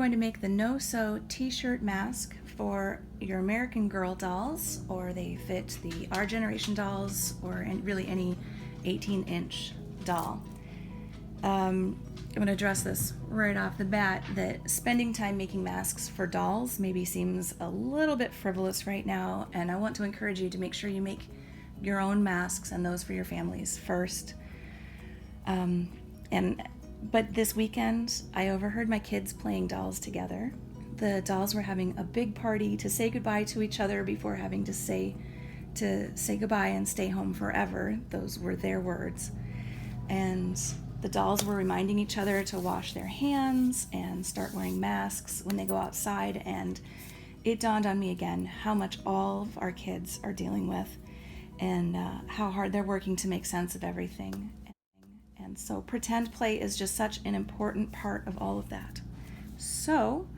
going to make the no-sew t-shirt mask for your American Girl dolls, or they fit the Our Generation dolls, or really any 18-inch doll. I'm going to address this right off the bat, that spending time making masks for dolls maybe seems a little bit frivolous right now, and I want to encourage you to make sure you make your own masks and those for your families first. But this weekend, I overheard my kids playing dolls together. The dolls were having a big party to say goodbye to each other before having to say goodbye and stay home forever. Those were their words. And the dolls were reminding each other to wash their hands and start wearing masks when they go outside. And it dawned on me again how much all of our kids are dealing with, and how hard they're working to make sense of everything. And so pretend play is just such an important part of all of that. So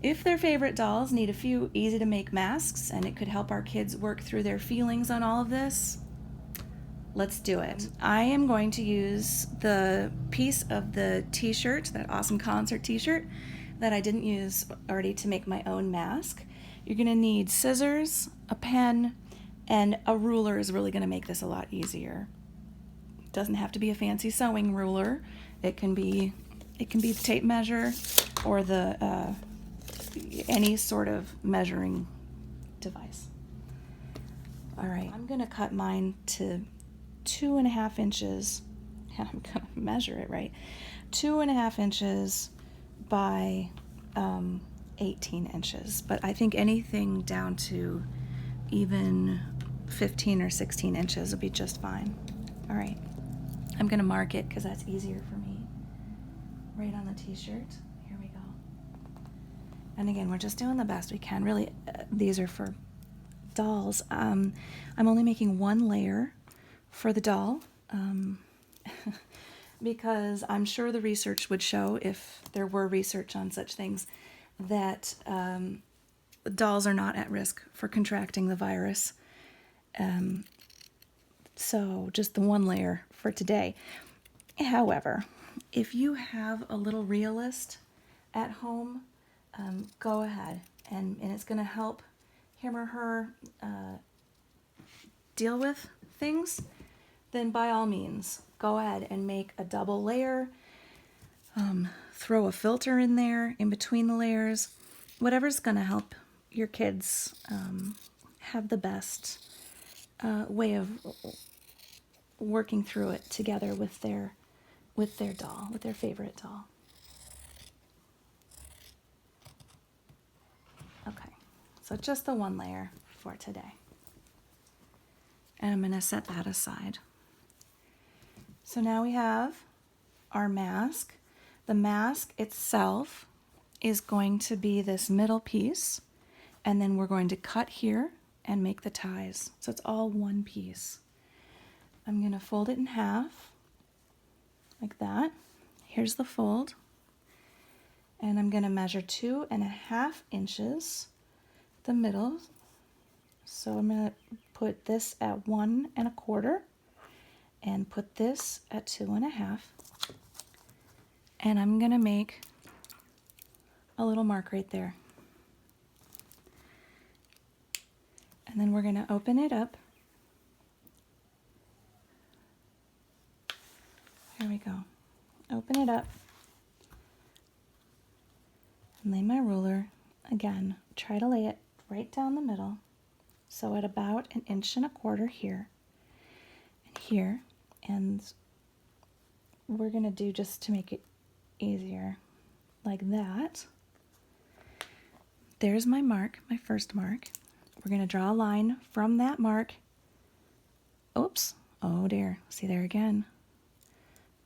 if their favorite dolls need a few easy to make masks, and it could help our kids work through their feelings on all of this, let's do it. I am going to use the piece of the t-shirt, that awesome concert t-shirt that I didn't use already, to make my own mask. You're going to need scissors, a pen, and a ruler is really going to make this a lot easier. It doesn't have to be a fancy sewing ruler. It can be the tape measure, or the any sort of measuring device. All right, I'm going to cut mine to 2.5 inches. I'm going to measure it right. 2.5 inches by 18 inches. But I think anything down to even 15 or 16 inches would be just fine. All right, I'm going to mark it because that's easier for me. Right on the t-shirt. Here we go. And again, we're just doing the best we can. Really, these are for dolls. I'm only making one layer for the doll, because I'm sure the research would show, if there were research on such things, that dolls are not at risk for contracting the virus. So just the one layer for today. However, if you have a little realist at home, go ahead, and it's going to help him or her deal with things, then by all means, go ahead and make a double layer. Throw a filter in there, in between the layers, whatever's going to help your kids have the best way of working through it together with their doll, with their favorite doll. Okay, so just the one layer for today. And I'm going to set that aside. So now we have our mask. The mask itself is going to be this middle piece, and then we're going to cut here and make the ties. So it's all one piece. I'm going to fold it in half, like that. Here's the fold. And I'm going to measure 2.5 inches, the middle. So I'm going to put this at 1.25 and put this at 2.5. And I'm going to make a little mark right there. And then we're going to open it up. Here we go. Open it up. And lay my ruler. Again, try to lay it right down the middle. So at about 1.25 inches here and here. And we're going to do, just to make it easier, like that. There's my mark, my first mark. We're going to draw a line from that mark. Oops. Oh dear. See there again.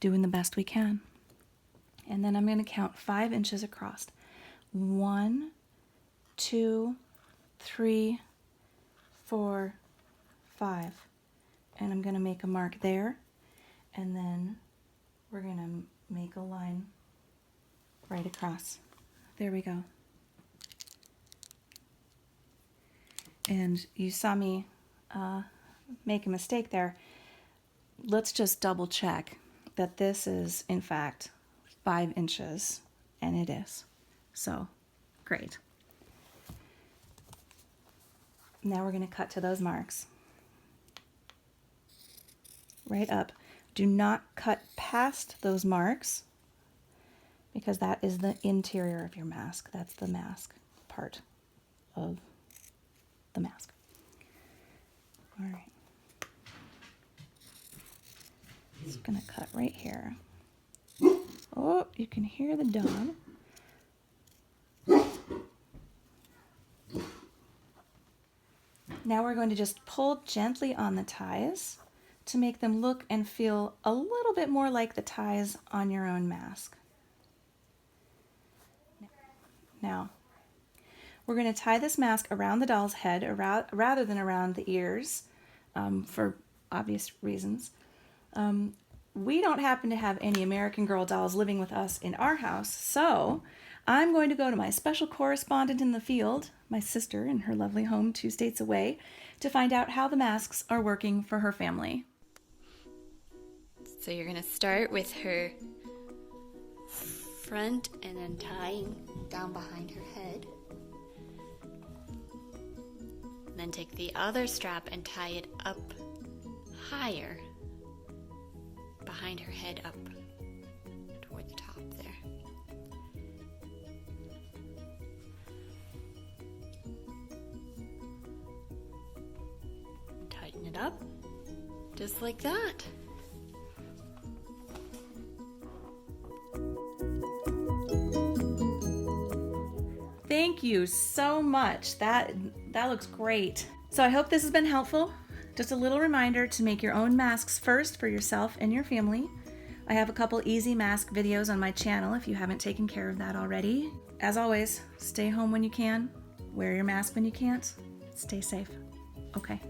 Doing the best we can. And then I'm going to count 5 inches across. 1, 2, 3, 4, 5. And I'm going to make a mark there. And then we're going to make a line right across. There we go. And you saw me make a mistake there. Let's just double check that this is in fact 5 inches, and it is. So, great. Now we're going to cut to those marks. Right up. Do not cut past those marks because that is the interior of your mask. That's the mask part of the mask. All right. Just going to cut right here. Oh, you can hear the dog. Now we're going to just pull gently on the ties to make them look and feel a little bit more like the ties on your own mask. Now, we're going to tie this mask around the doll's head rather than around the ears for obvious reasons. We don't happen to have any American Girl dolls living with us in our house, so I'm going to go to my special correspondent in the field, my sister in her lovely home 2 states away, to find out how the masks are working for her family. So you're going to start with her front and then tying down behind her head. And then take the other strap and tie it up higher behind her head up toward the top there. And tighten it up just like that. Thank you so much. That looks great. So I hope this has been helpful. Just a little reminder to make your own masks first for yourself and your family. I have a couple easy mask videos on my channel if you haven't taken care of that already. As always, stay home when you can, wear your mask when you can't, stay safe. Okay.